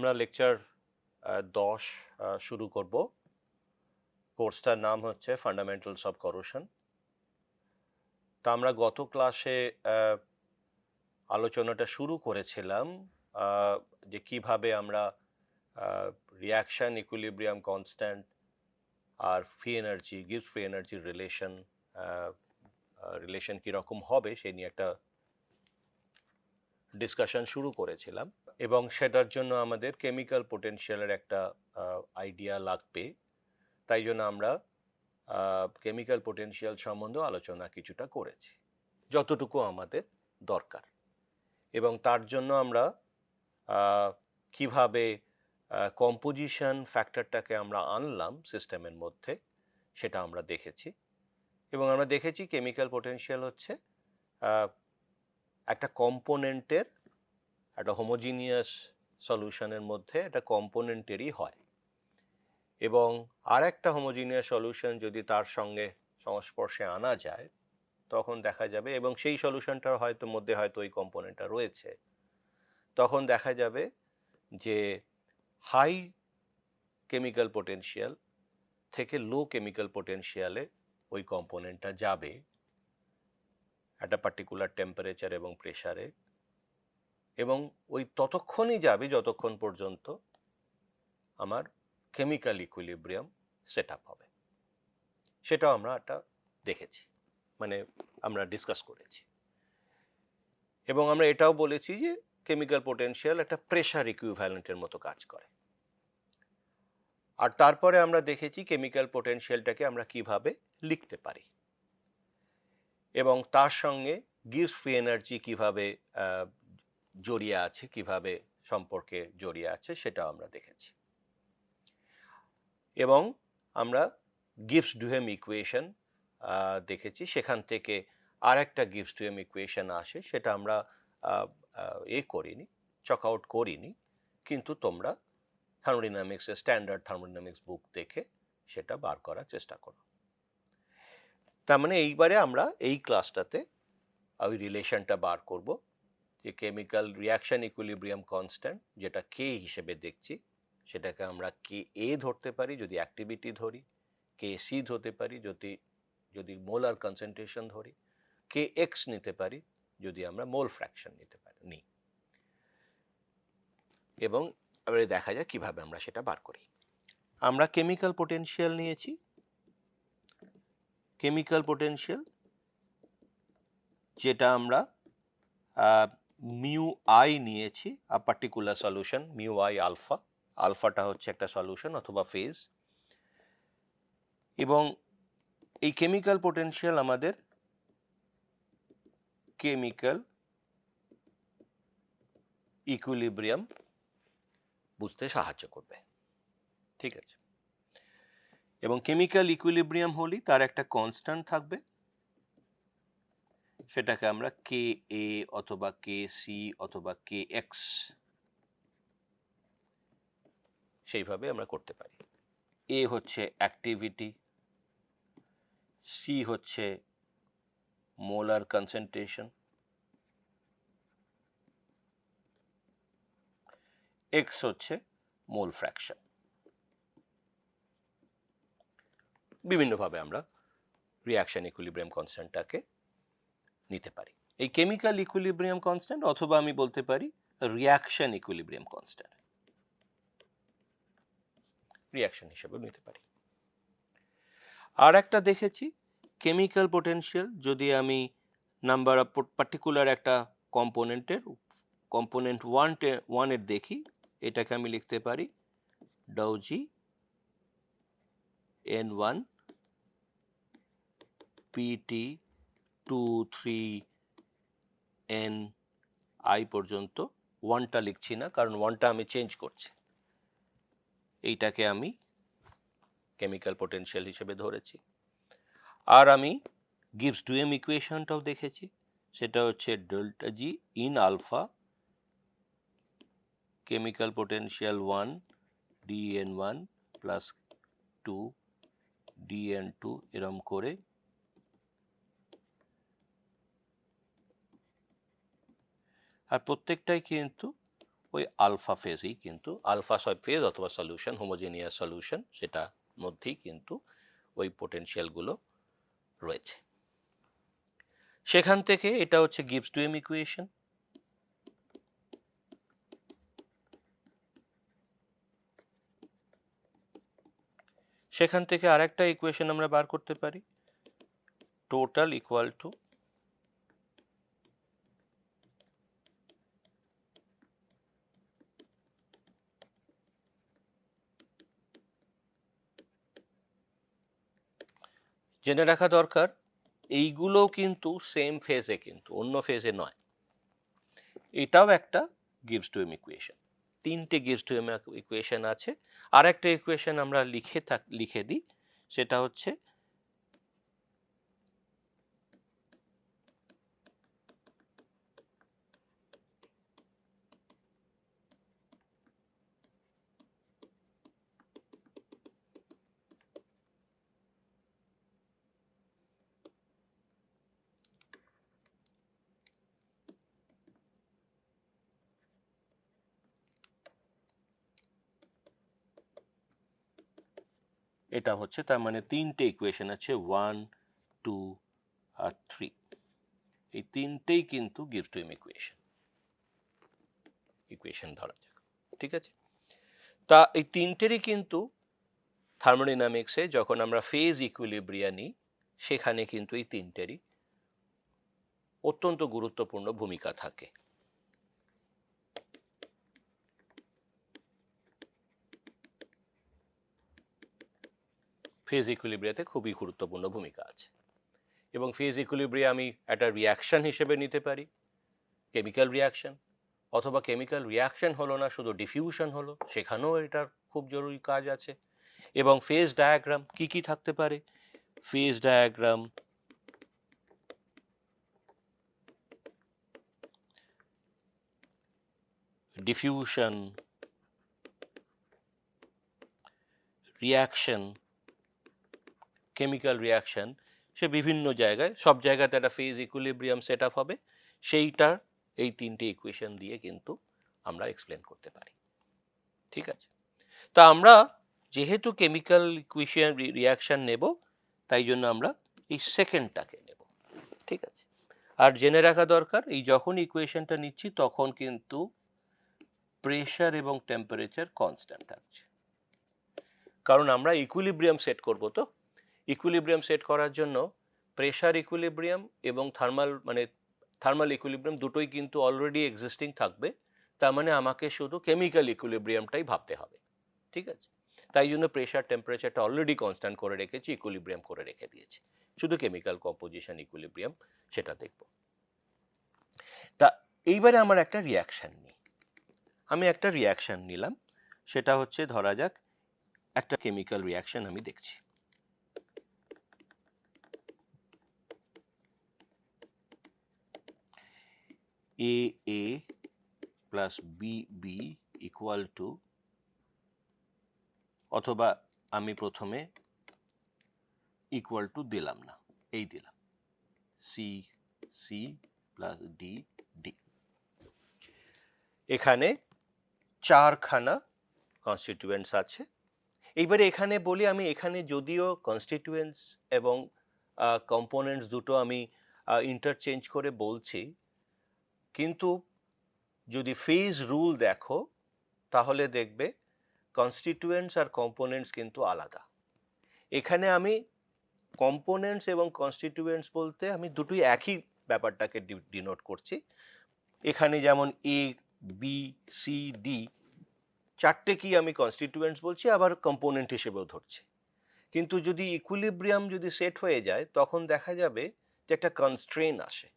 আমরা লেকচার 10 শুরু করব। কোর্সটার নাম হচ্ছে ফান্ডামেন্টালস অফ করোশন। তা আমরা গত ক্লাসে আলোচনাটা শুরু করেছিলাম যে কিভাবে আমরা রিয়াকশন, ইকুইলিব্রিয়াম কনস্ট্যান্ট আর ফ্রি এনার্জি, গিভস ফ্রি এনার্জির রিলেশন কীরকম হবে সেই নিয়ে একটা ডিসকাশন শুরু করেছিলাম, এবং সেটার জন্য আমাদের কেমিক্যাল পোটেনশিয়ালের একটা আইডিয়া লাগবে। তাই জন্য আমরা কেমিক্যাল পোটেনশিয়াল সম্বন্ধে আলোচনা কিছুটা করেছি যতটুকু আমাদের দরকার, এবং তার জন্য আমরা কিভাবে কম্পোজিশন ফ্যাক্টরটাকে আমরা আনলাম সিস্টেমের মধ্যে সেটা আমরা দেখেছি। এবং আমরা দেখেছি কেমিক্যাল পোটেনশিয়াল হচ্ছে একটা কম্পোনেন্টের, একটা হোমোজিনিয়াস সলিউশনের মধ্যে একটা কম্পোনেন্টেরই হয়, এবং আর একটা হোমোজিনিয়াস সলিউশন যদি তার সঙ্গে সংস্পর্শে আনা যায় তখন দেখা যাবে, এবং সেই সলিউশনটার মধ্যে হয়তো ওই কম্পোনেন্টটা রয়েছে, তখন দেখা যাবে যে হাই কেমিক্যাল পোটেনশিয়াল থেকে লো কেমিক্যাল পোটেনশিয়ালে ওই কম্পোনেন্টটা যাবে একটা পার্টিকুলার টেম্পারেচার এবং প্রেসারে, এবং ওই ততক্ষণই যাবে যতক্ষণ পর্যন্ত আমার কেমিক্যাল ইকুইলিব্রিয়াম সেট আপ হবে। সেটাও আমরা একটা দেখেছি, মানে আমরা ডিসকাস করেছি, এবং আমরা এটাও বলেছি যে কেমিক্যাল পোটেনশিয়াল একটা প্রেসার ইকুইভ্যালেন্টের মতো কাজ করে। আর তারপরে আমরা দেখেছি কেমিক্যাল পোটেনশিয়ালটাকে আমরা কিভাবে লিখতে পারি, এবং তার সঙ্গে গিভস ফ্রি এনার্জি কিভাবে জড়িয়ে আছে, কিভাবে সম্পর্কে জড়িয়ে আছে সেটাও আমরা দেখেছি। এবং আমরা গিভস ডুহেম ইকুয়েশন দেখেছি, সেখান থেকে আর একটা গিভস ডুহেম ইকুয়েশন আসে, সেটা আমরা করিনি, চক আউট করিনি, কিন্তু তোমরা থার্মোডাইনামিক্সের স্ট্যান্ডার্ড থার্মোডাইনামিক্স বুক দেখে সেটা বার করার চেষ্টা করো। তার মানে এইবারে আমরা এই ক্লাসটাতে ওই রিলেশনটা বার করব যে কেমিক্যাল রিয়াকশন ইকুইলিব্রিয়াম কনস্ট্যান্ট, যেটা কে হিসেবে দেখছি, সেটাকে আমরা কে এ ধরতে পারি যদি অ্যাক্টিভিটি ধরি, কে সি ধরতে পারি যদি মোলার কনসেন্ট্রেশন ধরি, কে এক্স নিতে পারি যদি আমরা মোল ফ্র্যাকশন নিতে পারি নিই, এবং এবারে দেখা যায় কিভাবে আমরা সেটা বার করি। আমরা কেমিক্যাল পোটেনশিয়াল নিয়েছি। কেমিক্যাল পোটেনশিয়াল যেটা আমরা মিউ আই নিয়েছি, a particular solution mu I alpha, আলফাটা হচ্ছে একটা সলিউশন অথবা ফেজ, এবং এই কেমিক্যাল পোটেনশিয়াল আমাদের কেমিক্যাল ইকুইলিব্রিয়াম বুঝতে সাহায্য করবে, ঠিক আছে। এবং কেমিক্যাল ইকুইলিব্রিয়াম হলেই তার একটা কনস্ট্যান্ট থাকবে, সেটাকে আমরা কে এ অথবা কে সি অথবা কে এক্স সেইভাবে আমরা করতে পারি। এ হচ্ছে অ্যাক্টিভিটি, সি হচ্ছে মোলার কনসেন্ট্রেশন, এক্স হচ্ছে মোল ফ্র্যাকশন। বিভিন্নভাবে আমরা রিয়াকশন ইকুইলিব্রিয়াম কনস্ট্যান্টটাকে নিতে পারি। এই কেমিক্যাল ইকুইলিব্রিয়াম কনস্ট্যান্ট অথবা আমি বলতে পারি রিয়াকশন ইকুইলিব্রিয়াম কনস্ট্যান্ট, রিয়াকশন হিসেবে নিতে পারি। আর একটা দেখেছি কেমিক্যাল পোটেনশিয়াল যদি আমি নাম্বার অফ পার্টিকুলার একটা কম্পোনেন্ট ওয়ানের দেখি, এটাকে আমি লিখতে পারি Dow G n1 pt 2 3 n i পর্যন্ত, ওয়ানটা লিখছি না কারণ ওয়ানটা আমি চেঞ্জ করছি, এইটাকে আমি কেমিক্যাল পোটেনশিয়াল হিসেবে ধরেছি। আর আমি গিভস ডুহেম ইকুয়েশনটাও দেখেছি, সেটা হচ্ছে delta G in alpha chemical potential 1 dn1 plus 2 dn2 এরম করে আর প্রত্যেকটাই কিন্তু ওই আলফা ফেজই কিন্তু আলফা ফেজ অথবা সলিউশন হোমোজিনিয়াস সলিউশন সেটা মধ্যেই কিন্তু ওই পোটেনশিয়ালগুলো রয়েছে। সেখান থেকে এটা হচ্ছে গিভস টু এম ইকুয়েশন। সেখান থেকে আরেকটা ইকুয়েশন আমরা বার করতে পারি, টোটাল ইকুয়াল টু জেনে রাখা দরকার এইগুলো কিন্তু সেম ফেজে, কিন্তু অন্য ফেজে নয়। এটাও একটা গিভস টু এম ইকুয়েশন। তিনটে গিভস টু এম ইকুয়েশন আছে। আর একটা ইকুয়েশন আমরা লিখে দিই, সেটা হচ্ছে এটা হচ্ছে, তার মানে তিনটে ইকুয়েশন আছে 1, 2 আর 3। এই তিনটেই কিন্তু গিভস টু এম ইকুয়েশন ধরা যাক, ঠিক আছে। তা এই তিনটেরই কিন্তু থার্মোডাইনামিক্সে যখন আমরা ফেজ ইকুইলিব্রিয়া নিই সেখানে কিন্তু এই তিনটেরই অত্যন্ত গুরুত্বপূর্ণ ভূমিকা থাকে। ফেজ ইকুইলিব্রিয়াতে খুবই গুরুত্বপূর্ণ ভূমিকা আছে, এবং ফেজ ইকুইলিব্রিয়া আমি একটা রিয়াকশন হিসেবে নিতে পারি, কেমিক্যাল রিয়াকশন, অথবা কেমিক্যাল রিয়াকশন হলো না, শুধু ডিফিউশন হলো, সেখানেও এটার খুব জরুরি কাজ আছে। এবং ফেজ ডায়াগ্রাম কি কি থাকতে পারে, phase diagram, diffusion, reaction, chemical reaction, সে বিভিন্ন জায়গায়, সব জায়গাতে একটা ফেজ ইকুইলিব্রিয়াম সেট আপ হবে, সেইটার এই তিনটে ইকুয়েশন দিয়ে কিন্তু আমরা এক্সপ্লেন করতে পারি, ঠিক আছে। তা আমরা যেহেতু কেমিক্যাল ইকুয়েশন রিয়াকশন নেব, তাই জন্য আমরা এই সেকেন্ডটাকে নেব, ঠিক আছে। আর জেনে রাখা দরকার, এই যখন ইকুয়েশনটা নিচ্ছি তখন কিন্তু প্রেশার এবং টেম্পারেচার কনস্ট্যান্ট থাকছে, কারণ আমরা ইকুইলিব্রিয়াম সেট করব। তো ইকুইলিব্রিয়াম সেট করার জন্য প্রেশার ইকুইলিব্রিয়াম এবং থার্মাল ইকুইলিব্রিয়াম দুটোই কিন্তু অলরেডি এক্সিস্টিং থাকবে, তার মানে আমাকে শুধু কেমিক্যাল ইকুইলিব্রিয়ামটাই ভাবতে হবে, ঠিক আছে। তাই জন্য প্রেশার টেম্পারেচারটা অলরেডি কনস্ট্যান্ট করে রেখেছি, ইকুইলিব্রিয়াম করে রেখে দিয়েছি, শুধু কেমিক্যাল কম্পোজিশন ইকুইলিব্রিয়াম সেটা দেখব। তা এইবারে আমার একটা রিয়াকশন নিই, আমি একটা রিয়াকশন নিলাম, সেটা হচ্ছে ধরা যাক একটা কেমিক্যাল রিয়াকশন আমি দেখছি। A plus B equal to, অথবা আমি প্রথমে ইকুয়াল টু দিলাম না, এই দিলাম সি প্লাস ডি। এখানে চারখানা কনস্টিটিউয়েন্টস আছে। এইবারে এখানে বলি, আমি এখানে যদিও কনস্টিটিউয়েন্টস এবং কম্পোনেন্টস দুটো আমি ইন্টারচেঞ্জ করে বলছি, কিন্তু যদি ফেজ রুল দেখো তাহলে দেখবে কনস্টিটিউয়েন্টস আর কম্পোনেন্টস কিন্তু আলাদা। এখানে আমি কম্পোনেন্টস এবং কনস্টিটিউয়েন্টস বলতে আমি দুটোই একই ব্যাপারটাকে ডিনোট করছি। এখানে যেমন এ বি সি ডি চারটে কি আমি কনস্টিটিউয়েন্টস বলছি, আবার কম্পোনেন্ট হিসেবেও ধরছি। কিন্তু যদি ইকুইলিব্রিয়াম যদি সেট হয়ে যায় তখন দেখা যাবে যে একটা কনস্ট্রেন আসে,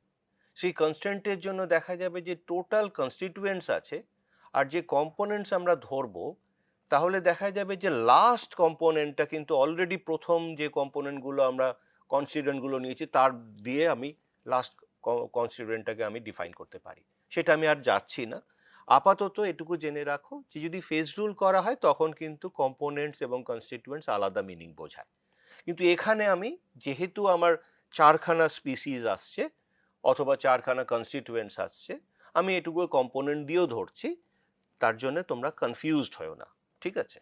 সেই কনস্ট্রেন্টের জন্য দেখা যাবে যে টোটাল কনস্টিটিউয়েন্টস আছে, আর যে কম্পোনেন্টস আমরা ধরবো তাহলে দেখা যাবে যে লাস্ট কম্পোনেন্টটা কিন্তু অলরেডি প্রথম যে কম্পোনেন্টগুলো আমরা কনস্টিটিউয়েন্টগুলো নিয়েছি তার দিয়ে আমি লাস্ট কনস্টিটিউয়েন্টটাকে আমি ডিফাইন করতে পারি। সেটা আমি আর যাচ্ছি না, আপাতত এটুকু জেনে রাখো যে যদি ফেজ রুল করা হয় তখন কিন্তু কম্পোনেন্টস এবং কনস্টিটিউয়েন্টস আলাদা মিনিং বোঝায়। কিন্তু এখানে আমি যেহেতু আমার চারখানা স্পিসিস আসছে অথবা চারখানা কনস্টিটিউয়েন্টস আসছে, আমি এটুকু কম্পোনেন্ট দিয়েও ধরছি, তার জন্য তোমরা কনফিউজড হও না, ঠিক আছে?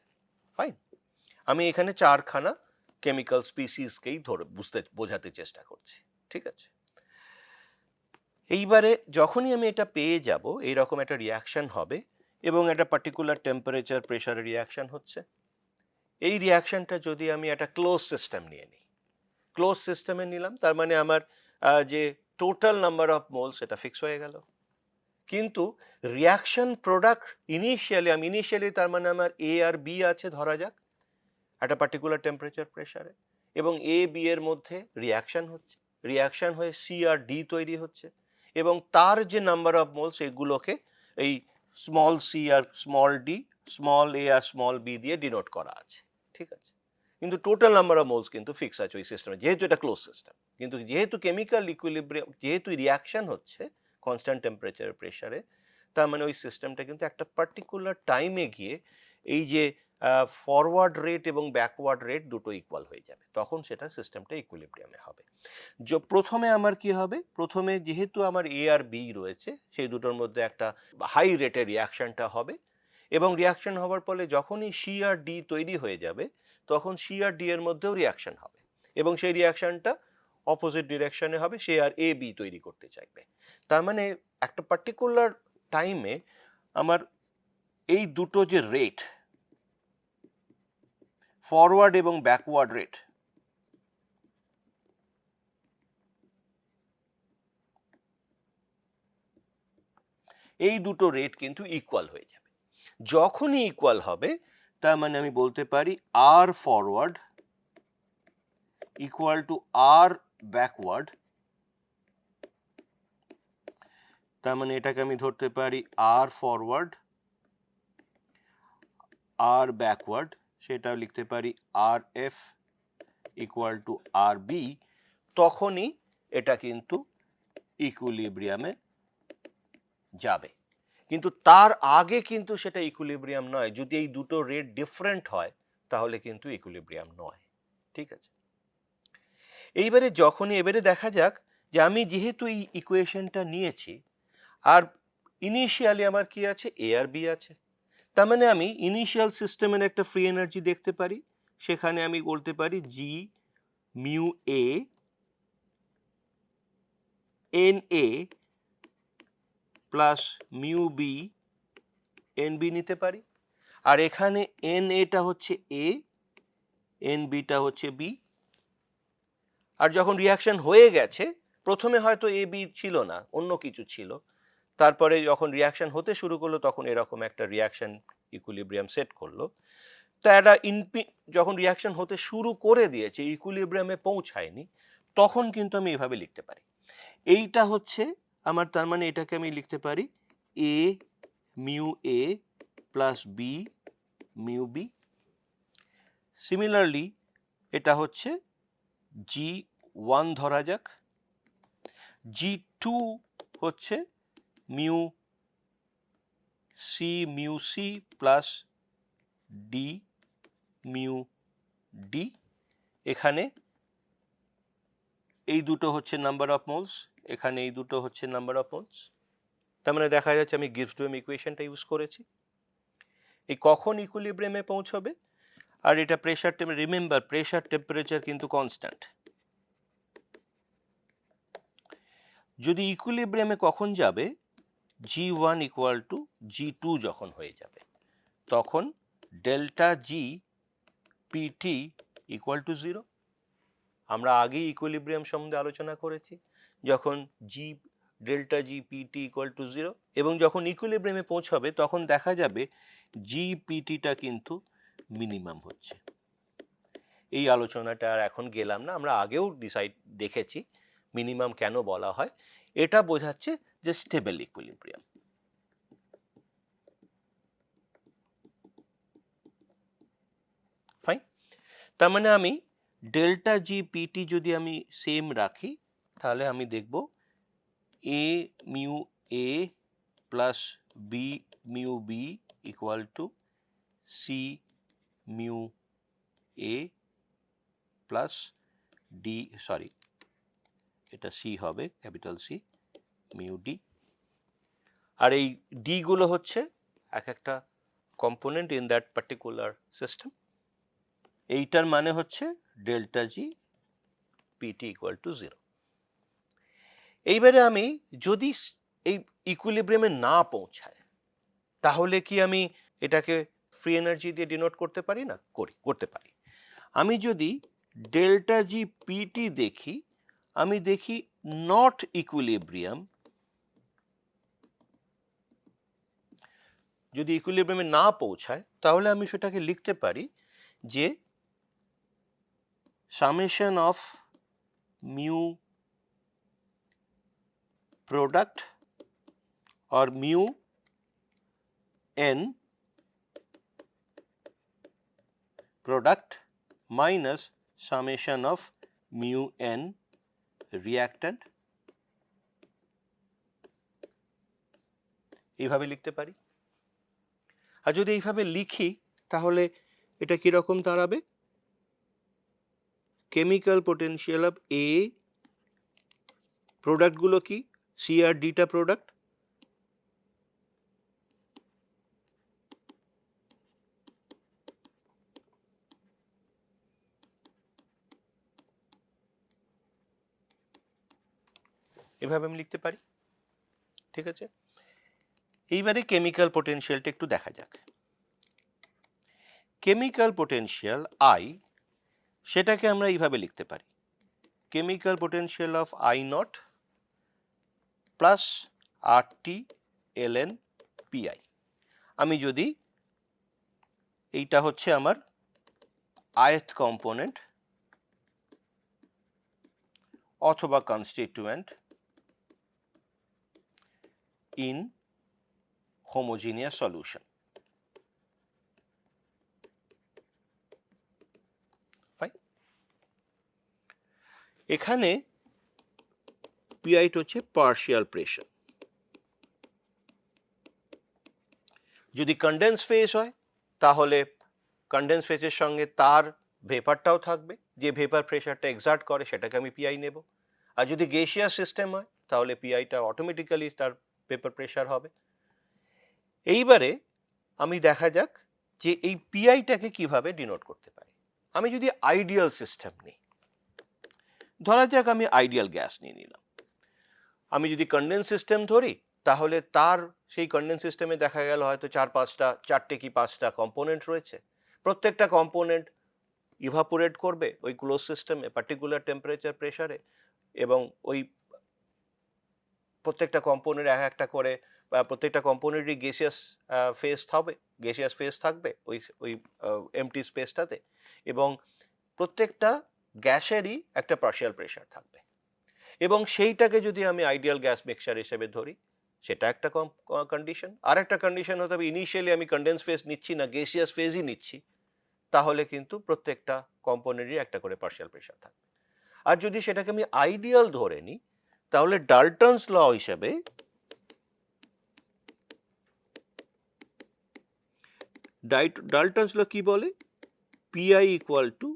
ফাইন। আমি এখানে 4খানা কেমিক্যাল স্পিসিসকেই বোঝাতে চেষ্টা করছি, ঠিক আছে? এইবারে যখনই আমি এটা পেয়ে যাব, এইরকম একটা রিয়াকশন হবে এবং একটা পার্টিকুলার টেম্পারেচার প্রেশারে রিয়াকশন হচ্ছে। এই রিয়াকশনটা যদি আমি একটা ক্লোজ সিস্টেম নিয়ে নিই, ক্লোজ সিস্টেমে নিলাম, তার মানে আমার যে টোটাল নাম্বার অফ মোল সেটা ফিক্স হয়ে গেল। কিন্তু রিয়াকশন প্রোডাক্ট ইনিশিয়ালি তার মানে আমার এ আর বি আছে ধরা যাক একটা পার্টিকুলার টেম্পারেচার প্রেশারে, এবং এ বি এর মধ্যে রিয়াকশন হচ্ছে, রিয়াকশন হয়ে সি আর ডি তৈরি হচ্ছে, এবং তার যে নাম্বার অফ মোলস এগুলোকে এই স্মল সি আর স্মল ডি, স্মল এ আর স্মল বি দিয়ে ডিনোট করা আছে, ঠিক আছে? কিন্তু টোটাল নাম্বার অফ মোলস কিন্তু ফিক্স আছে ওই সিস্টেমে, যেহেতু এটা ক্লোজ সিস্টেম। কিন্তু যেহেতু কেমিক্যাল ইকুইলিব্রিয়াম, যেহেতু রিয়াকশন হচ্ছে কনস্ট্যান্ট টেম্পারেচার প্রেশারে, তার মানে ওই সিস্টেমটা কিন্তু একটা পার্টিকুলার টাইমে গিয়ে এই যে ফরওয়ার্ড রেট এবং ব্যাকওয়ার্ড রেট দুটো ইকুয়াল হয়ে যাবে, তখন সেটা সিস্টেমটা ইকুইলিব্রিয়ামে হবে। প্রথমে আমার কি হবে, প্রথমে যেহেতু আমার এ আর বি রয়েছে, সেই দুটোর মধ্যে একটা হাই রেটের রিয়াকশনটা হবে, এবং রিয়াকশন হওয়ার ফলে যখনই সি আর ডি তৈরি হয়ে যাবে, তখন সি আর ডি এর মধ্যেও রিয়াকশন হবে, এবং সেই রিয়াকশনটা অপোজিট ডিরেকশনে হবে, সে আর এ বি তৈরি করতে চাইবে। তার মানে একটা পার্টিকুলার টাইমে আমার এই দুটো যে রেট, ফরওয়ার্ড এবং ব্যাকওয়ার্ড রেট, এই দুটো রেট কিন্তু ইকুয়াল হয়ে যাবে। যখনই ইকুয়াল হবে, তার মানে আমি বলতে পারি R forward equal to R backward. তার মানে এটাকে আমি ধরতে পারি আর ফরওয়ার্ড আর ব্যাকওয়ার্ড, সেটা লিখতে পারি R F equal to R B. তখনই এটা কিন্তু ইকুইলিব্রিয়ামে যাবে। কিন্তু তার আগে কিন্তু সেটা ইকুইলিব্রিয়াম নয়। যদি এই দুটো রেট ডিফারেন্ট হয়, তাহলে কিন্তু ইকুইলিব্রিয়াম নয়, ঠিক আছে? এবারে দেখা যাক যে আমি যেহেতু এই ইকুয়েশনটা নিয়েছি, আর ইনিশিয়ালি আমার কি আছে, এ আর বি আছে, তার মানে আমি ইনিশিয়াল সিস্টেমের একটা ফ্রি এনার্জি দেখতে পারি। সেখানে আমি বলতে পারি G mu A N A plus mu B N B নিতে পারি। আর এখানে এন এটা হচ্ছে এ, এন বিটা হচ্ছে বি। আর যখন রিয়াকশন হয়ে গেছে, প্রথমে হয়তো এ বি ছিল না, অন্য কিছু ছিল, তারপরে যখন রিয়াকশন হতে শুরু করলো, তখন এরকম একটা রিয়াকশন ইকুইলিব্রিয়াম সেট করলো। তা একটা যখন রিয়াকশন হতে শুরু করে দিয়েছে, ইকুইলিব্রিয়ামে পৌঁছায়নি, তখন কিন্তু আমি এভাবে লিখতে পারি। এইটা হচ্ছে আমার, তার মানে এটাকে আমি লিখতে পারি A mu A plus B mu B. Similarly এটা হচ্ছে G1 ধরা যাক, G2 হচ্ছে mu C plus D mu D. এখানে এই দুটো হচ্ছে নাম্বার অফ মোলস, এখানে এই দুটো হচ্ছে নাম্বার অফ মোলস। তার মানে দেখা যাচ্ছে আমি গিভস-ডুয়েম ইকুয়েশনটা ইউজ করেছি। এই কখন ইকুইলিব্রিয়ামে পৌঁছবে, আর এটা প্রেসার, রিমেম্বার প্রেসার টেম্পারেচার কিন্তু কনস্ট্যান্ট। যদি ইকুইলিব্রিয়ামে কখন যাবে, G1 ইকুয়াল টু G2 যখন হয়ে যাবে, তখন delta G PT equal to 0। আমরা আগেই ইকুইলিব্রিয়াম সম্বন্ধে আলোচনা করেছি, যখন delta G PT equal to 0, এবং যখন ইকুইলিব্রিয়ামে পৌঁছাবে, তখন দেখা যাবে জি পিটিটা কিন্তু মিনিমাম হচ্ছে। এই আলোচনাটা আর এখন গেলাম না, আমরা আগেও দেখেছি মিনিমাম কেন বলা হয়। এটা বোঝাচ্ছে যে স্টেবল ইকুইলিব্রিয়াম। ফাইন। তার মানে আমি ডেল্টা জি পিটি যদি আমি সেম রাখি, তাহলে আমি দেখব A mu A plus B mu B equal to C mu A plus D, sorry এটা সি হবে, ক্যাপিটাল সি মিউ ডি। আর এই ডি গুলো হচ্ছে এক একটা component in that particular system. এইটার মানে হচ্ছে delta G PT equal to 0। এইবারে আমি যদি এই ইকুইলিব্রিয়ামে না পৌঁছায় তাহলে কি আমি এটাকে ফ্রি এনার্জি দিয়ে ডিনোট করতে পারি না? করতে পারি। আমি যদি ডেল্টা জি পিটি দেখি, আমি দেখি নট ইকুইলিব্রিয়াম, যদি ইকুইলিব্রিয়ামে না পৌঁছায় তাহলে আমি সেটাকে লিখতে পারি যে summation of mu product or mu n product minus summation of mu n reactant, এইভাবে লিখতে পারি। আর যদি এইভাবে লিখি তাহলে এটা কিরকম দাঁড়াবে? কেমিক্যাল পোটেনশিয়াল অফ এ, প্রোডাক্টগুলো কি? সি আর ডিটা প্রোডাক্ট, এভাবে আমি লিখতে পারি। ঠিক আছে, এইবারে কেমিক্যাল পোটেনশিয়ালটা একটু দেখা যাক। কেমিক্যাল পোটেনশিয়াল আই, সেটাকে আমরা এইভাবে লিখতে পারি, chemical potential of I not plus R T L N pi. আমি যদি এইটা হচ্ছে আমার আয়ত কম্পোনেন্ট অথবা constituent in homogeneous solution. Fine, এখানে পিআইটা হচ্ছে পার্শিয়াল প্রেশার। যদি কনডেন্স ফেজ হয় তাহলে কনডেন্স ফেজের সঙ্গে তার ভেপারটাও থাকবে, যে ভেপার প্রেশারটা এক্সার্ট করে সেটাকে আমি পিআই নেব। আর যদি গ্যাসিয়াস সিস্টেম হয় তাহলে পিআইটা অটোমেটিক্যালি তার ভেপার প্রেশার হবে। এইবারে আমি দেখা যাক যে এই পিআইটাকে কিভাবে ডিনোট করতে পারি। আমি যদি আইডিয়াল সিস্টেম নিই, ধরা যাক আমি আইডিয়াল গ্যাস নিয়ে নিলাম। আমি যদি কনডেন্স সিস্টেম ধরি তাহলে তার সেই কনডেন্স সিস্টেমে দেখা গেল হয়তো চারটে কি পাঁচটা কম্পোনেন্ট রয়েছে। প্রত্যেকটা কম্পোনেন্ট ইভাপোরেট করবে ওই ক্লোজ সিস্টেমে পার্টিকুলার টেম্পারেচার প্রেসারে, এবং ওই প্রত্যেকটা কম্পোনেন্ট এক একটা করে বা প্রত্যেকটা কম্পোনেন্টই গ্যাসিয়াস ফেজ থাকবে ওই এমটি স্পেসটাতে, এবং প্রত্যেকটা গ্যাসেরই একটা পার্শিয়াল প্রেসার থাকবে। এবং সেইটাকে যদি আমি আইডিয়াল গ্যাস মিক্সচার হিসেবে ধরি, সেটা একটা কন্ডিশন। আর একটা কন্ডিশন হতে হবে ইনিশিয়ালি আমি কনডেন্স ফেজ নিচ্ছি না, গ্যাসিয়াস ফেজই নিচ্ছি, তাহলে কিন্তু প্রত্যেকটা কম্পোনেন্টই একটা করে পার্শিয়াল প্রেসার থাকবে। আর যদি সেটাকে আমি আইডিয়াল ধরে নিই তাহলে ডাল্টনস ল হিসেবে ডাল্টনস ল কি বলে? PI equal to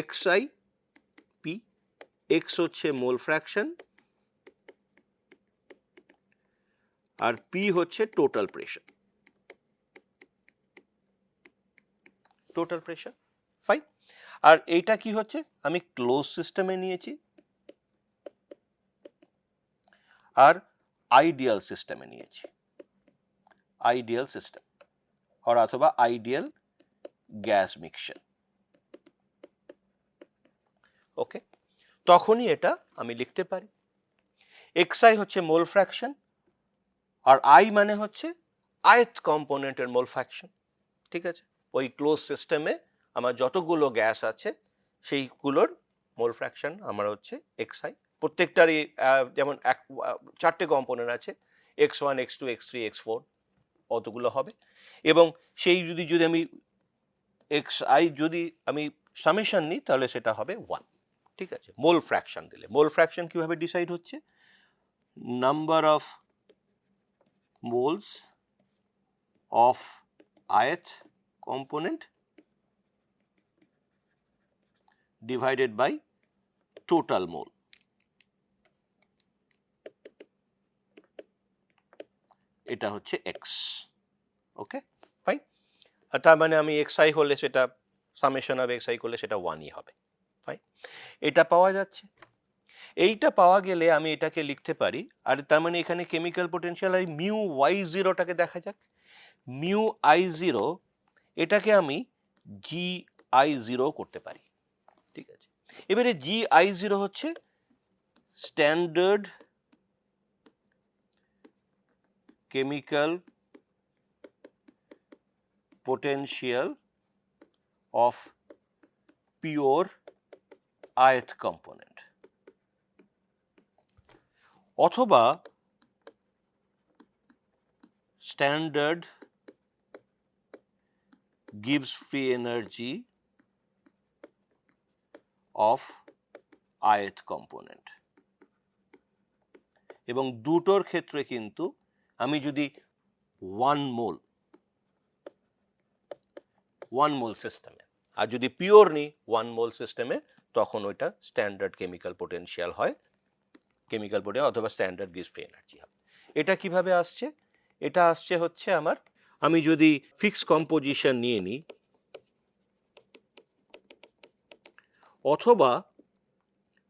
XI P. X হচ্ছে মোল ফ্র্যাকশন আর পি হচ্ছে total pressure. Total pressure, fine. আর এইটা কি হচ্ছে? আমি ক্লোজ সিস্টেমে নিয়েছি আর আইডিয়াল সিস্টেমে নিয়েছি, আইডিয়াল সিস্টেম অথবা আইডিয়াল গ্যাস মিক্সচার। ওকে, তখনই এটা আমি লিখতে পারি। এক্সআই হচ্ছে মোল ফ্র্যাকশন আর আই মানে হচ্ছে আয়ত কম্পোনেন্টের মোল ফ্র্যাকশন। ঠিক আছে, ওই ক্লোজ সিস্টেমে আমার যতগুলো গ্যাস আছে সেইগুলোর মোল ফ্র্যাকশন আমার হচ্ছে এক্সআই। প্রত্যেকটারই যেমন চারটে কম্পোনেন্ট আছে, x1 x2 x3 x4 অতগুলো হবে। এবং সেই যদি আমি xi যদি আমি সামেশন নিই তাহলে সেটা হবে 1। ঠিক আছে, মোল ফ্র্যাকশন দিলে। মোল ফ্র্যাকশন কিভাবে ডিসাইড হচ্ছে? Number of moles of ith component divided by total mole. এটা হচ্ছে x। ওকে, ফাইন। আর তার মানে আমি xi হলে সেটা সামেশন অফ xi করলে সেটা 1ই হবে, ফাইন। এটা পাওয়া যাচ্ছে। এইটা পাওয়া গেলে আমি এটাকে লিখতে পারি, আর তার মানে এখানে কেমিক্যাল পোটেনশিয়াল আর মিউ y0টাকে দেখা যাক। মিউ i0 এটাকে আমি gi0 করতে পারি, ঠিক আছে। এবারে gi0 হচ্ছে standard chemical potential of pure ith component, অথবা standard gives free energy of ith component। এবং দুটোর ক্ষেত্রে কিন্তু আমি যদি 1 মোল সিস্টেমে, আর যদি পিওর নিই 1 মোল সিস্টেমে, তখন ওইটা স্ট্যান্ডার্ড কেমিক্যাল পোটেনশিয়াল হয়, কেমিক্যাল পোটেনশিয়াল অথবা স্ট্যান্ডার্ড গিভস ফ্রি এনার্জি হয়। এটা কিভাবে আসছে? এটা আসছে হচ্ছে আমি যদি ফিক্স কম্পোজিশন নিয়ে নিই, অথবা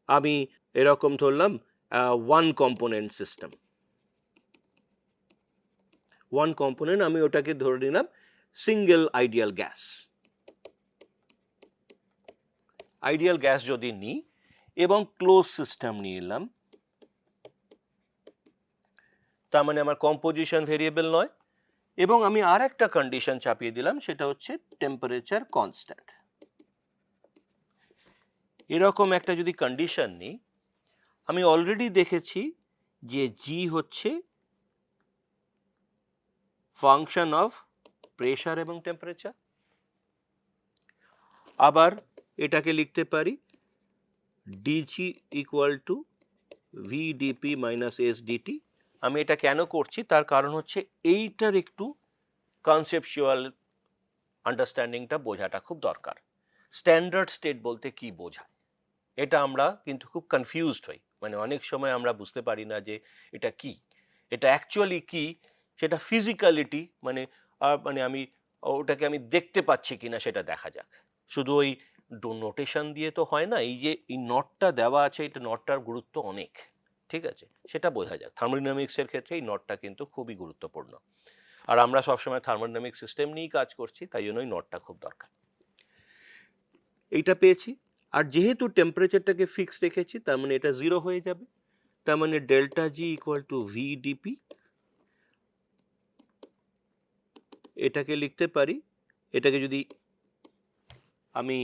আমি এরকম ধরলাম 1 কম্পোনেন্ট সিস্টেম, 1 কম্পোনেন্ট, আমি ওটাকে ধরে নিলাম single ideal gas. Ideal gas যদি নিই এবং ক্লোজ সিস্টেম নিয়ে এলাম, তার মানে আমার কম্পোজিশন ভেরিয়েবল নয়, এবং আমি আর একটা কন্ডিশন চাপিয়ে দিলাম, সেটা হচ্ছে টেম্পারেচার কনস্ট্যান্ট। এরকম একটা যদি কন্ডিশন নিই, আমি অলরেডি দেখেছি যে জি হচ্ছে ফাংশন অফ প্রেশার এবং টেম্পারেচার। আবার এটাকে লিখতে পারি DG equal to VDP minus S DT. আমি এটা কেন করছি, তার কারণ হচ্ছে এইটার একটু কনসেপচুয়াল আন্ডারস্ট্যান্ডিংটা বোঝাটা খুব দরকার। স্ট্যান্ডার্ড স্টেট বলতে কি বোঝায়, এটা আমরা কিন্তু খুব কনফিউজড হই, মানে অনেক সময় আমরা বুঝতে পারি না যে এটা কি, এটা অ্যাকচুয়ালি কি, সেটা ফিজিক্যালিটি মানে আমি ওটাকে আমি দেখতে পাচ্ছি কিনা সেটা দেখা যাক। শুধু ওই নোটেশন দিয়ে তো হয় না, এই যে এই নটটা দেওয়া আছে, এটা নটটার গুরুত্ব অনেক, ঠিক আছে, সেটা বোঝা যাক। থার্মোডাইনামিক্সের ক্ষেত্রে এই নটটা কিন্তু খুবই গুরুত্বপূর্ণ, আর আমরা সবসময় থার্মোডাইনামিক সিস্টেম নিয়েই কাজ করছি, তাই জন্য ওই নটটা খুব দরকার। এইটা পেয়েছি, আর যেহেতু টেম্পারেচারটাকে ফিক্স রেখেছি, তার মানে এটা 0 হয়ে যাবে, তার মানে delta G equal to VDP. এটাকে লিখতে পারি, এটাকে যদি আমি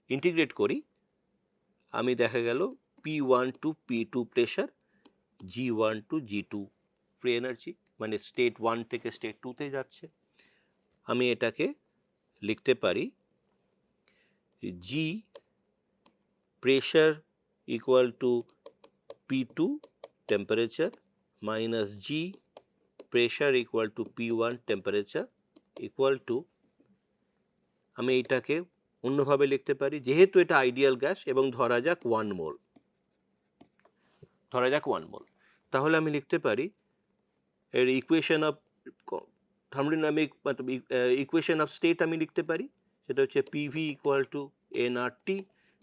ইন্টিগ্রেট করি, আমি দেখা গেল P1 to P2 pressure, G1 to G2 free energy, মানে স্টেট 1 থেকে স্টেট 2 তে যাচ্ছে। আমি এটাকে লিখতে পারি G pressure equal to P2 temperature minus G pressure equal to P1 temperature equal to, আমি এইটাকে অন্যভাবে লিখতে পারি, যেহেতু এটা আইডিয়াল গ্যাস এবং ধরা যাক 1 মোল, তাহলে আমি লিখতে পারি এর equation of thermodynamic equation of state আমি লিখতে পারি, সেটা হচ্ছে পিভি ইকুয়াল টু এনআরটি।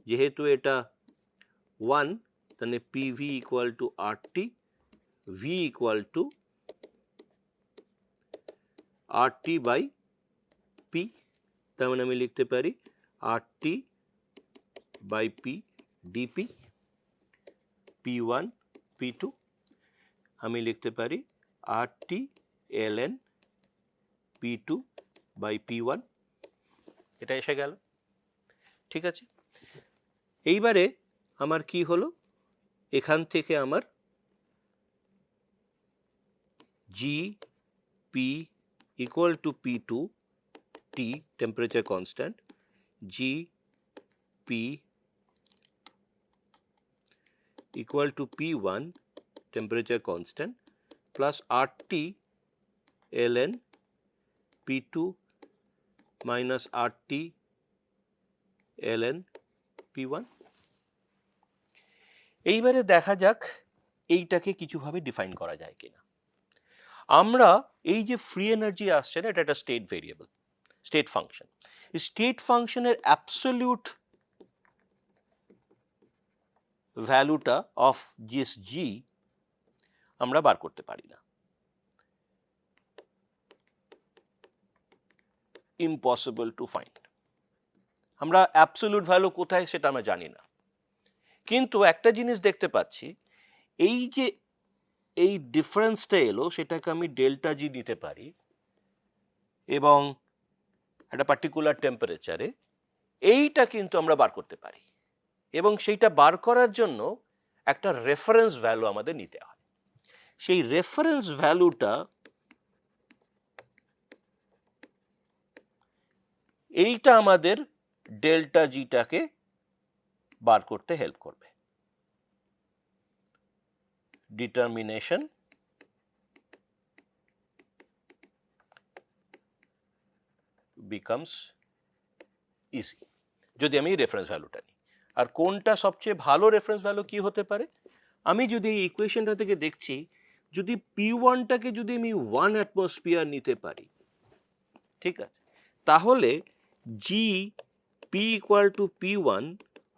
যেহেতু এটা 1, তাহলে PV equal to RT, V equal to RT by P. তার মানে আমি লিখতে পারি RT by P DP, P1 P2 আমি লিখতে পারি RT LN P2 by P1। এটা এসে গেল, ঠিক আছে। এইবারে আমার কি হলো, এখান থেকে আমার G P equal to P2 T temperature constant, G P equal to P1 temperature constant plus RT ln P2 minus RT ln P1। এইবারে দেখা যাক এইটাকে কিছুভাবে ডিফাইন করা যায় কিনা। আমরা এই যে ফ্রি এনার্জি আসছে না, এটা একটা state variable, state function. State ফাংশনের অ্যাবসলিউট ভ্যালুটা অফ জিএস জি আমরা বার করতে পারি না, ইম্পসিবল টু ফাইন্ড। আমরা অ্যাবসলিউট ভ্যালু কোথায় সেটা আমরা জানি না, কিন্তু একটা জিনিস দেখতে পাচ্ছি, এই যে এই ডিফারেন্সটা এলো সেটাকে আমি ডেল্টা জি নিতে পারি এবং একটা পার্টিকুলার টেম্পারেচারে এইটা কিন্তু আমরা বার করতে পারি, এবং সেইটা বার করার জন্য একটা রেফারেন্স ভ্যালু আমাদের নিতে হয়। সেই রেফারেন্স ভ্যালুটা এইটা আমাদের ডেল্টা জিটাকে বার করতে হেল্প করবে। ডিটারমিনেশন বিকামস ইজি যদি আমি রেফারেন্স ভ্যালুটা নিই। আর কোনটা সবচেয়ে ভালো রেফারেন্স ভ্যালু কি হতে পারে? আমি যদি এই ইকুয়েশনটা থেকে দেখছি, যদি P1টাকে যদি আমি 1 অ্যাটমসফিয়ার নিতে পারি, ঠিক আছে, তাহলে G P equal to P1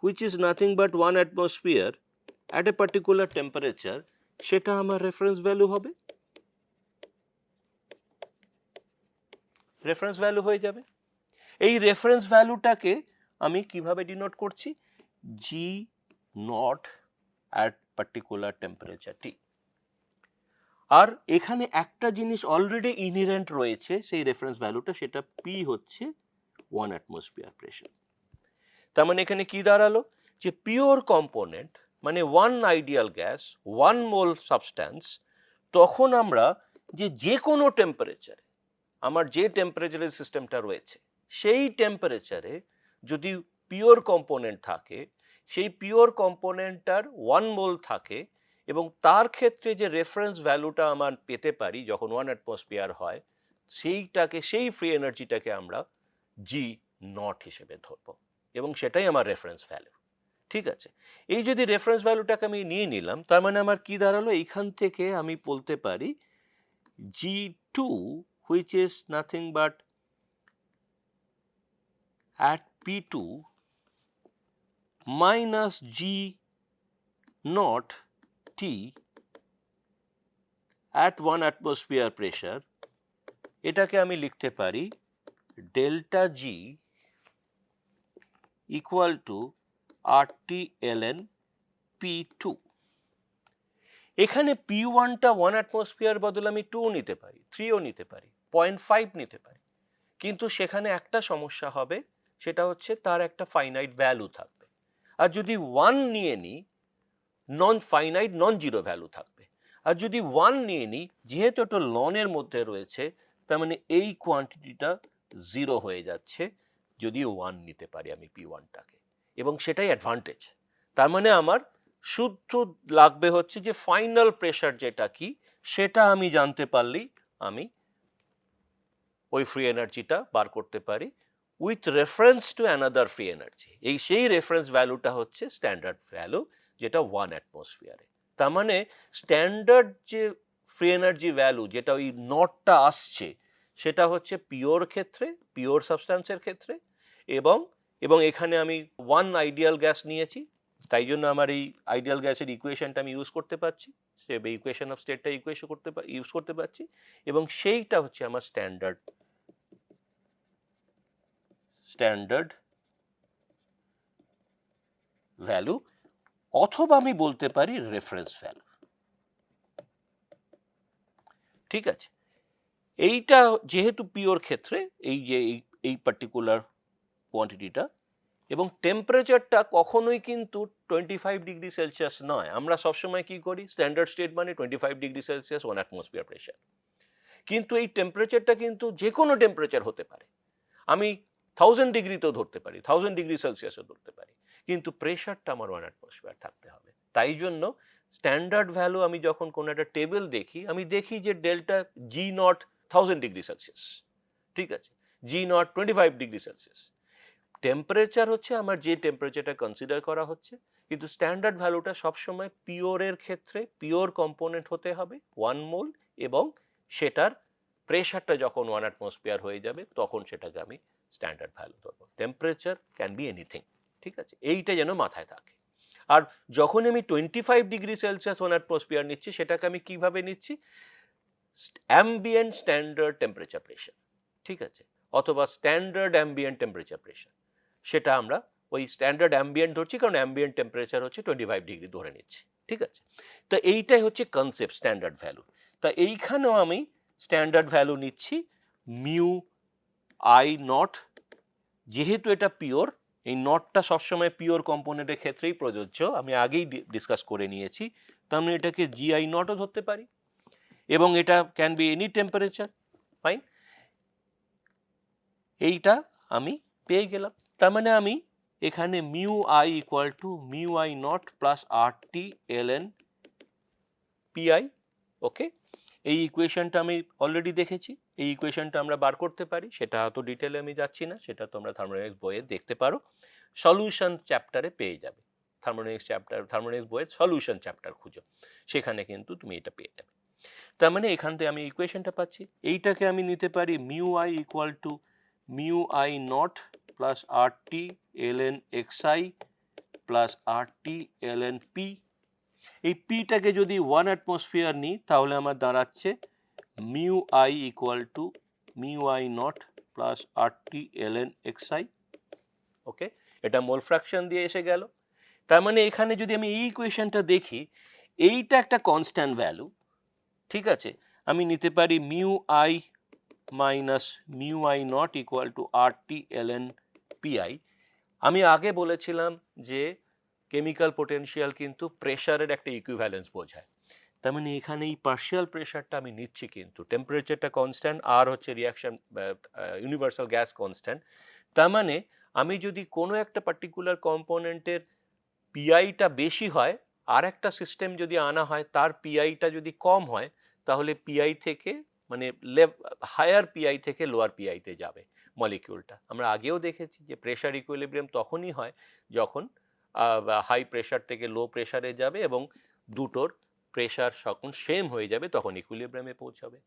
which is nothing but 1 atmosphere at a particular temperature, সেটা আমার রেফারেন্স ভ্যালু হবে, রেফারেন্স ভ্যালু হয়ে যাবে। এই রেফারেন্স ভ্যালুটাকে আমি কিভাবে ডিনোট করছি? G not at particular temperature T। আর এখানে একটা জিনিস অলরেডি ইনহেরেন্ট রয়েছে সেই রেফারেন্স ভ্যালুটা, সেটা P হচ্ছে 1 অ্যাটমসফিয়ার প্রেশার। তার মানে এখানে কি দাঁড়ালো, যে পিওর কম্পোনেন্ট মানে 1 আইডিয়াল গ্যাস 1 মোল সাবস্ট্যান্স, তখন আমরা যে কোনো টেম্পারেচারে, আমার যে টেম্পারেচারের সিস্টেমটা রয়েছে সেই টেম্পারেচারে যদি পিওর কম্পোনেন্ট থাকে, সেই পিওর কম্পোনেন্টটার 1 মোল থাকে, এবং তার ক্ষেত্রে যে রেফারেন্স ভ্যালুটা আমার পেতে পারি যখন 1 অ্যাটমসফিয়ার হয়, সেইটাকে, সেই ফ্রি এনার্জিটাকে আমরা জি নট হিসেবে ধরবো, এবং সেটাই আমার রেফারেন্স ভ্যালু। ঠিক আছে, এই যদি রেফারেন্স ভ্যালুটাকে আমি নিয়ে নিলাম, তার মানে আমার কি দাঁড়ালো, এইখান থেকে আমি বলতে পারি G2 which is nothing but at P2 minus G naught T at 1 atmosphere pressure, এটাকে আমি লিখতে পারি delta G equal to RT ln P2। এখানে P1টা 1 অ্যাটমসফিয়ার বদলে আমি 2 নিতে পারি, 3ও নিতে পারি, 0.5 নিতে পারি, কিন্তু সেখানে একটা সমস্যা হবে, সেটা হচ্ছে তার একটা ফাইনাইট ভ্যালু থাকবে। আর যদি 1 নিয়ে নিই, non finite non zero value থাকবে। আর যদি 1 নিয়ে নিই, যেহেতু এটা লনের মধ্যে রয়েছে, তার মানে এই কোয়ান্টিটিটা 0 হয়ে যাচ্ছে যদি 1 নিতে পারি আমি P1টাকে, এবং সেটাই অ্যাডভান্টেজ। তার মানে আমার শুদ্ধ লাগবে হচ্ছে যে ফাইনাল প্রেশার যেটা কি, সেটা আমি জানতে পারলেই আমি ওই ফ্রি এনার্জিটা বার করতে পারি with reference to another free energy. এই সেই রেফারেন্স ভ্যালুটা হচ্ছে স্ট্যান্ডার্ড ভ্যালু, যেটা 1 অ্যাটমসফিয়ারে। তার মানে স্ট্যান্ডার্ড যে ফ্রি এনার্জি ভ্যালু যেটা ওই নটটা আসছে, সেটা হচ্ছে পিওর ক্ষেত্রে, পিওর সাবস্ট্যান্সের ক্ষেত্রে, এবং এবং এখানে আমি 1 আইডিয়াল গ্যাস নিয়েছি, তাই জন্য আমার এই আইডিয়াল গ্যাসের ইকুয়েশনটা আমি ইউজ করতে পারছি, সে ইকুয়েশন অফ স্টেটটা ইউজ করতে পারছি, এবং সেইটা হচ্ছে আমার স্ট্যান্ডার্ড ভ্যালু, অথবা আমি বলতে পারি রেফারেন্স ভ্যালু। ঠিক আছে, এইটা যেহেতু পিওর ক্ষেত্রে, এই যে এই পার্টিকুলার কোয়ান্টিটিটা, এবং টেম্পারেচারটা কখনোই কিন্তু 25 ডিগ্রি সেলসিয়াস নয়। আমরা সবসময় কি করি, স্ট্যান্ডার্ড স্টেট মানে 25 ডিগ্রি সেলসিয়াস 1 অ্যাটমসফিয়ার প্রেশার, কিন্তু এই টেম্পারেচারটা কিন্তু যে কোনো টেম্পারেচার হতে পারে। আমি 1000 ডিগ্রিতেও ধরতে পারি, 1000 ডিগ্রি সেলসিয়াসও ধরতে পারি, কিন্তু প্রেশারটা আমার 1 অ্যাটমসফিয়ার থাকতে হবে। তাই জন্য স্ট্যান্ডার্ড ভ্যালু আমি যখন কোনো একটা টেবিল দেখি, আমি দেখি যে delta G not 1000 degree Celsius, ঠিক আছে, জি নট 25 ডিগ্রি সেলসিয়াস। টেম্পারেচার হচ্ছে আমার যে টেম্পারেচারটা কনসিডার করা হচ্ছে, কিন্তু স্ট্যান্ডার্ড ভ্যালুটা সবসময় পিওরের ক্ষেত্রে পিওর কম্পোনেন্ট হতে হবে 1 মোল, এবং সেটার প্রেশারটা যখন 1 অ্যাটমসফিয়ার হয়ে যাবে তখন সেটাকে আমি স্ট্যান্ডার্ড ভ্যালু ধরবো। টেম্পারেচার ক্যান বি এনিথিং, ঠিক আছে, এইটা যেন মাথায় থাকে। আর যখন আমি 25 ডিগ্রি সেলসিয়াস 1 অ্যাটমসফিয়ার নিচ্ছি সেটাকে আমি কিভাবে নিচ্ছি, অ্যাম্বিয়েন্ট স্ট্যান্ডার্ড টেম্পারেচার প্রেশার, ঠিক আছে, অথবা স্ট্যান্ডার্ড অ্যাম্বিয়েন্ট টেম্পারেচার প্রেশার, সেটা আমরা ওই স্ট্যান্ডার্ড অ্যাম্বিয়েন্ট ধরছি কারণ অ্যাম্বিয়েন্ট টেম্পারেচার হচ্ছে 25 ডিগ্রি ধরে নিচ্ছি, ঠিক আছে। তো এইটাই হচ্ছে কনসেপ্ট স্ট্যান্ডার্ড ভ্যালু। তা এইখানেও আমি স্ট্যান্ডার্ড ভ্যালু নিচ্ছি মিউ আই নট, যেহেতু এটা পিওর, এই নটটা সবসময় পিওর কম্পোনেন্টের ক্ষেত্রেই প্রযোজ্য, আমি আগেই ডিসকাস করে নিয়েছি, তার মানে এটাকে জিআই নটও ধরতে পারি এবং এটা can be any temperature, fine. এইটা আমি পেয়ে গেলাম, তার মানে আমি এখানে mu I equal to mu I not plus R T L N PI, okay. এই ইকুয়েশনটা আমি অলরেডি দেখেছি, এই ইকুয়েশনটা আমরা বার করতে পারি, সেটা অত ডিটেলে আমি যাচ্ছি না, সেটা তোমরা থার্মোডাইনামিক্স বইয়ে দেখতে পারো, সলিউশন চ্যাপ্টারে পেয়ে যাবে। থার্মোডাইনামিক্স বইয়ের সলিউশন চ্যাপ্টার খুঁজো, সেখানে কিন্তু তুমি এটা পেয়ে যাবে। তার মানে এখান থেকে আমি ইকুয়েশনটা পাচ্ছি, এইটাকে আমি নিতে পারি mu I equal to mu I not plus R T L N X I plus R T L N P. এই পিটাকে যদি 1 অ্যাটমসফিয়ার নিই তাহলে আমার দাঁড়াচ্ছে mu I equal to mu I not plus R T L N X I, okay. এটা mole fraction দিয়ে এসে গেল। তার মানে এখানে যদি আমি এই ইকুয়েশনটা দেখি, এইটা একটা কনস্ট্যান্ট ভ্যালু, ঠিক আছে, আমি নিতে পারি mu I minus mu I naught equal to R T L N pi. আমি আগে বলেছিলাম যে কেমিক্যাল পোটেনশিয়াল কিন্তু প্রেশারের একটা ইকুইভ্যালেন্স বোঝায়, তার মানে এখানে এই পার্শিয়াল প্রেশারটা আমি নিচ্ছি, কিন্তু টেম্পারেচারটা কনস্ট্যান্ট আর হচ্ছে রিয়াকশন ইউনিভার্সাল গ্যাস কনস্ট্যান্ট। তার মানে আমি যদি কোনো একটা পার্টিকুলার কম্পোনেন্টের পিআইটা বেশি হয়, আর একটা সিস্টেম যদি আনা হয় তার পিআইটা যদি কম হয়, তাহলে পিআই থেকে মানে হায়ার পিআই থেকে লোয়ার পিআইতে যাবে মলিকিউলটা। আমরা আগেও দেখেছি যে প্রেশার ইকুইলিব্রিয়াম তখনই হয় যখন হাই প্রেশার থেকে লো প্রেশারে যাবে এবং দুটোর প্রেশার যখন সেম হয়ে যাবে তখন ইকুইলিব্রিয়ামে পৌঁছাবে,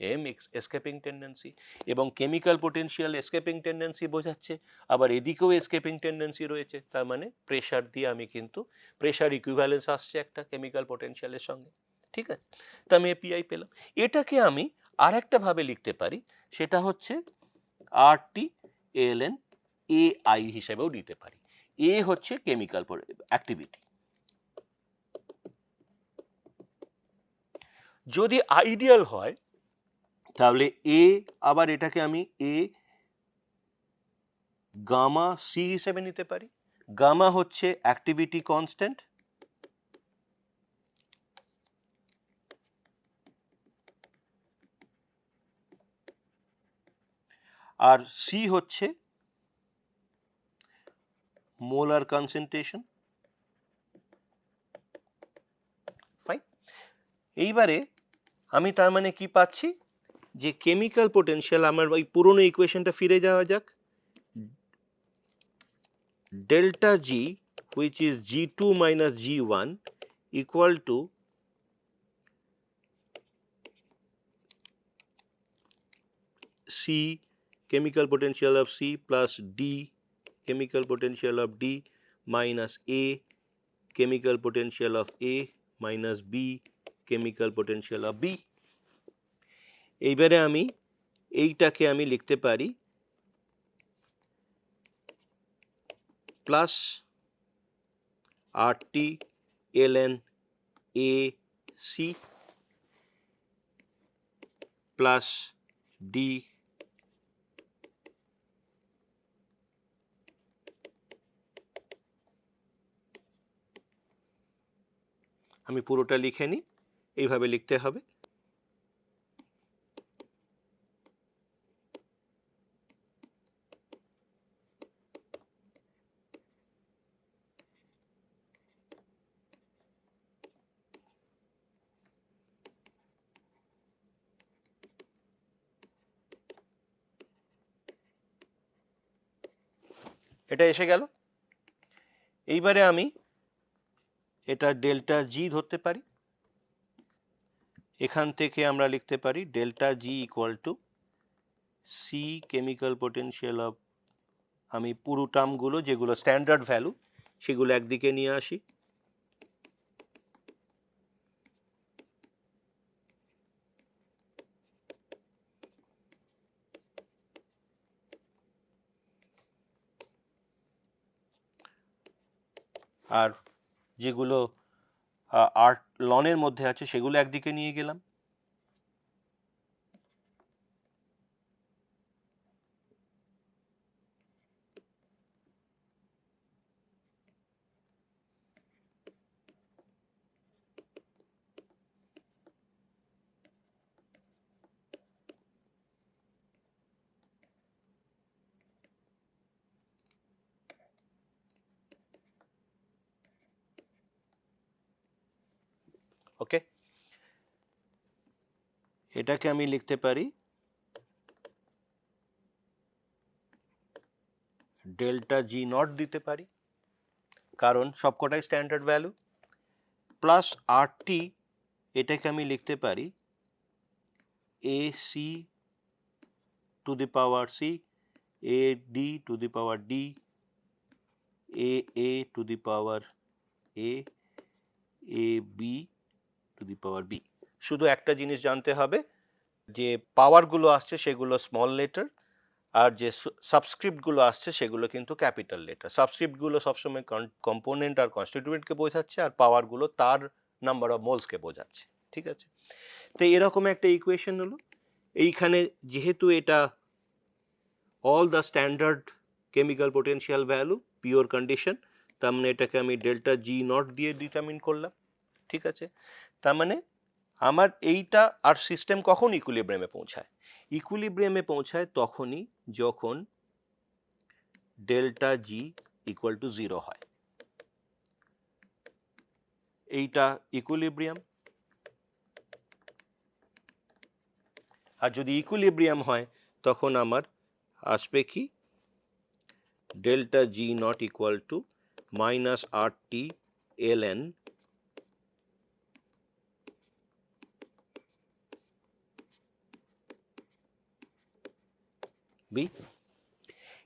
সেম এসকেপিং টেন্ডেন্সি। এবং কেমিক্যাল পোটেনশিয়াল এসকেপিং টেন্ডেন্সি বোঝাচ্ছে, আবার এদিকেও এসকেপিং টেন্ডেন্সি রয়েছে, তার মানে প্রেশার দিয়ে আমি কিন্তু প্রেশার ইকুইভ্যালেন্স আসছে একটা কেমিক্যাল পোটেনশিয়ালের সঙ্গে, ঠিক আছে। তা আমি এপিআই পেলাম। এটাকে আমি আর একটা ভাবে লিখতে পারি, সেটা হচ্ছে আর T L N A I হিসেবেও নিতে পারি। এ হচ্ছে কেমিক্যাল অ্যাক্টিভিটি। যদি আইডিয়াল হয় তাহলে এ, আবার এটাকে আমি এ গামা সি হিসেবে নিতে পারি। গামা হচ্ছে অ্যাক্টিভিটি কনস্ট্যান্ট, আর সি হচ্ছে মোলার কনসেন্ট্রেশন, ফাইন। এইবারে আমি তার মানে কি পাচ্ছি, যে কেমিক্যাল পোটেনশিয়াল, আমার ওই পুরনো ইকুয়েশনটা ফিরে যাওয়া যাক, delta G which is G2 minus G1 equal to C chemical potential of C plus D chemical potential of D minus A chemical potential of A minus B chemical potential of B। এইবারে আমি এইটাকে আমি লিখতে পারি plus R T L N A C plus D আমি পুরোটা লিখে নিই, এইভাবে লিখতে হবে। এটা এসে গেল। এইবারে আমি এটা ডেল্টা জি ধরতে পারি, এখান থেকে আমরা লিখতে পারি delta G equal to C chemical potential of, আমি পুরো টার্মগুলো যেগুলো স্ট্যান্ডার্ড ভ্যালু সেগুলো একদিকে নিয়ে আসি, আর যেগুলো আর্ট লনের মধ্যে আছে সেগুলো একদিকে নিয়ে গেলাম। ওকে, এটাকে আমি লিখতে পারি ডেল্টা জি নট দিতে পারি, কারণ সবকটাই standard value, plus R T, এটাকে আমি লিখতে পারি A C to the power C, A D to the power D, A to the power A B to the power B. শুধু একটা জিনিস জানতে হবে, যে পাওয়ারগুলো আসছে সেগুলো স্মল লেটার, আর যে সাবস্ক্রিপ্টগুলো আসছে সেগুলো কিন্তু ক্যাপিটাল লেটার। সাবস্ক্রিপ্টগুলো সবসময় কম্পোনেন্ট আর কনস্টিটিউয়েন্টকে বোঝাচ্ছে, আর পাওয়ারগুলো তার নাম্বার অফ মোলসকে বোঝাচ্ছে। ঠিক আছে, তো এরকম একটা ইকুয়েশন হলো। এইখানে যেহেতু এটা all the standard chemical potential value pure condition, তার মানে এটাকে আমি ডেল্টা জি নট দিয়ে ডিটারমিন করলাম। ঠিক আছে, তার মানে আমার এইটা, আর সিস্টেম কখন ইকুইলিব্রিয়ামে পৌঁছায়? ইকুইলিব্রিয়ামে পৌঁছায় তখনই যখন ডেল্টা জি ইকুয়াল টু 0 হয়। এইটা ইকুইলিব্রিয়াম, আর যদি ইকুইলিব্রিয়াম হয় তখন আমার আসবে কি delta G not equal to minus R T L N B.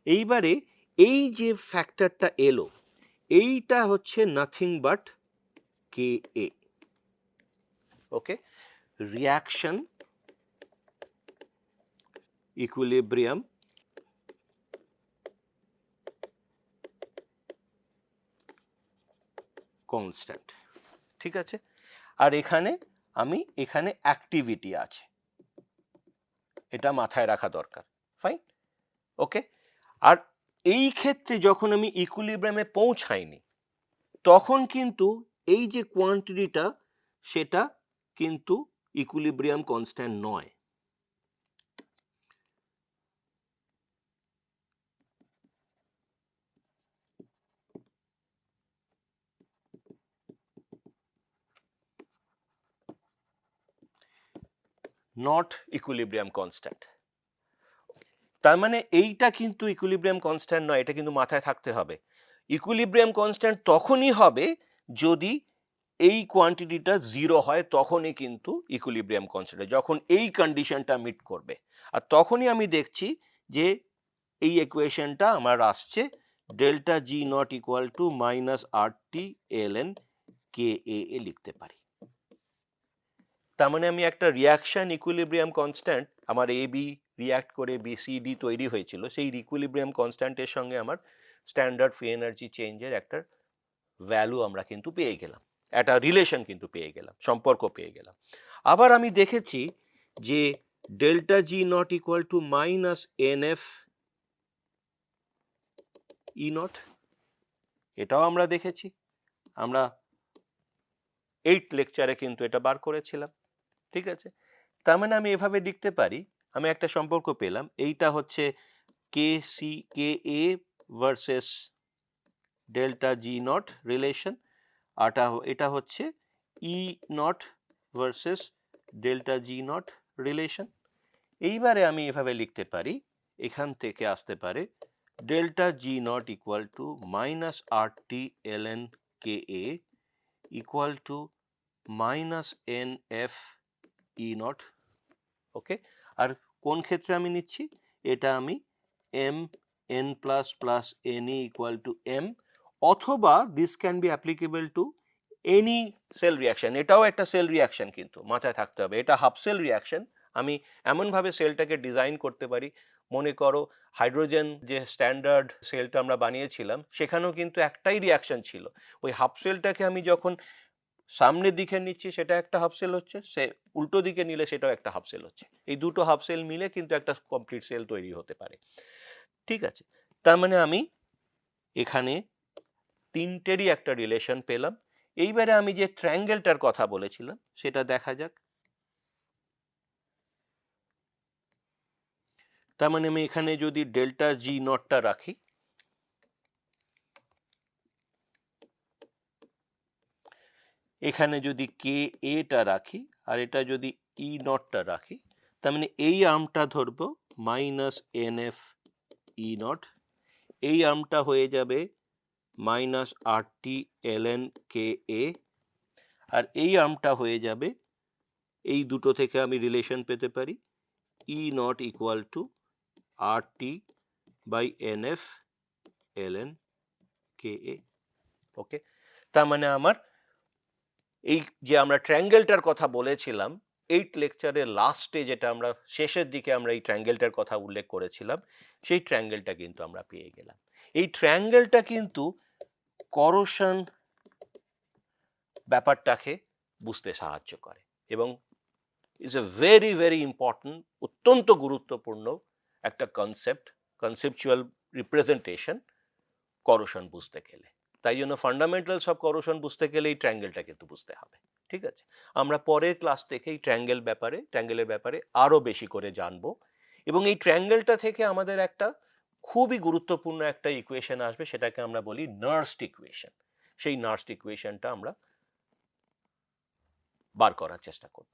এইবারে এই যে ফ্যাক্টরটা এলো, এইটা হচ্ছে nothing but K A. Okay, reaction equilibrium constant. ঠিক আছে, আর এখানে অ্যাক্টিভিটি আছে, এটা মাথায় রাখা দরকার। ফাইন, ওকে। আর এই ক্ষেত্রে যখন আমি ইকুইলিব্রিয়ামে পৌঁছাইনি, তখন কিন্তু এই যে কোয়ান্টিটিটা সেটা কিন্তু ইকুইলিব্রিয়াম কনস্ট্যান্ট নয়। Not equilibrium constant. তার মানে এইটা কিন্তু ইকুইলিব্রিয়াম কনস্ট্যান্ট নয়, এটা কিন্তু মাথায় থাকতে হবে। ইকুইলিব্রিয়াম কনস্ট্যান্ট তখনই হবে যদি এই কোয়ান্টিটিটা 0 হয়, তখনই কিন্তু ইকুইলিব্রিয়াম কনস্ট্যান্ট, যখন এই কন্ডিশনটা মিট করবে। আর তখনই আমি দেখছি যে এই ইকুয়েশনটা আমার আসছে delta G not equal to minus R T L N K A লিখতে পারি। তার মানে আমি একটা রিয়াকশন ইকুইলিব্রিয়াম কনস্ট্যান্ট, আমার এ বি রিয়াক্ট করে বি সি ডি তৈরি হয়েছিল, সেই ইকুইলিব্রিয়াম কনস্ট্যান্টের সঙ্গে আমার স্ট্যান্ডার্ড ফ্রি এনার্জি চেঞ্জের একটা ভ্যালু আমরা কিন্তু পেয়ে গেলাম, একটা রিলেশন কিন্তু পেয়ে গেলাম, সম্পর্ক পেয়ে গেলাম। আবার আমি দেখেছি যে delta G not equal to minus N F E not, এটাও আমরা দেখেছি, আমরা 8 লেকচারে কিন্তু এটা বার করেছিলাম। ঠিক আছে, তার মানে আমি এভাবে লিখতে পারি, আমি একটা সম্পর্ক পেলাম, এইটা হচ্ছে K C K A versus delta G not relation, আর এটা হচ্ছে E not versus delta G not relation. এইবারে আমি এভাবে লিখতে পারি, এখান থেকে আসতে পারে delta G not equal to minus R T L N K A equal to minus N F E not. Okay, আর কোন ক্ষেত্রে আমি নিচ্ছি, এটা আমি M N plus plus N equal to M, অথবা this can be applicable to any cell reaction. এটাও একটা সেল রিয়াকশন, কিন্তু মাথায় থাকতে হবে এটা হাফ সেল রিয়াকশন। আমি এমনভাবে সেলটাকে ডিজাইন করতে পারি, মনে করো হাইড্রোজেন যে স্ট্যান্ডার্ড সেলটা আমরা বানিয়েছিলাম সেখানেও কিন্তু একটাই রিয়াকশন ছিল। ওই হাফ সেলটাকে আমি যখন সামনের দিকে নিচ্ছি সেটা একটা হাফ সেল হচ্ছে, সে উল্টো দিকে নিলে সেটাও একটা হাফ সেল হচ্ছে। এই দুটো হাফ সেল মিলে কিন্তু একটা কমপ্লিট সেল তৈরি হতে পারে। ঠিক আছে, তার মানে আমি এখানে তিনটেরই একটা রিলেশন পেলাম। এইবারে আমি যে ট্রায়াঙ্গেলটার কথা বলেছিলাম সেটা দেখা যাক। তার মানে আমি এখানে যদি ডেল্টা জি নটটা রাখি, এখানে যদি কে এটা রাখি, আর এটা যদি ই নটটা রাখি, তার মানে এই আর্মটা ধরবো minus N F E not, এই আর্মটা হয়ে যাবে minus R T L N K এ, আর এই আর্মটা হয়ে যাবে, এই দুটো থেকে আমি রিলেশন পেতে পারি E not equal to R T by N F L N K A. Okay, তার মানে আমার এই যে আমরা ট্রায়াঙ্গেলটার কথা বলেছিলাম, 8 লেকচারের লাস্টে যেটা আমরা শেষের দিকে আমরা এই ট্রায়াঙ্গেলটার কথা উল্লেখ করেছিলাম, সেই ট্রায়াঙ্গেলটা কিন্তু আমরা পেয়ে গেলাম। এই ট্রায়াঙ্গেলটা কিন্তু করোশন ব্যাপারটাকে বুঝতে সাহায্য করে এবং is a very very important, অত্যন্ত গুরুত্বপূর্ণ একটা কনসেপচুয়াল রিপ্রেজেন্টেশন করোশন বুঝতে গেলে। তাই জন্য ফান্ডামেন্টালস অফ করোশন বুঝতে গেলে এই ট্রায়াঙ্গেলটা কিন্তু বুঝতে হবে। ঠিক আছে, আমরা পরের ক্লাস থেকে এই ট্রায়াঙ্গেলের ব্যাপারে আরো বেশি করে জানবো, এবং এই ট্রায়াঙ্গেলটা থেকে আমাদের একটা খুবই গুরুত্বপূর্ণ একটা ইকুয়েশন আসবে, সেটাকে আমরা বলি নার্স্ট ইকুয়েশন। সেই নার্স্ট ইকুয়েশনটা আমরা বার করার চেষ্টা করব।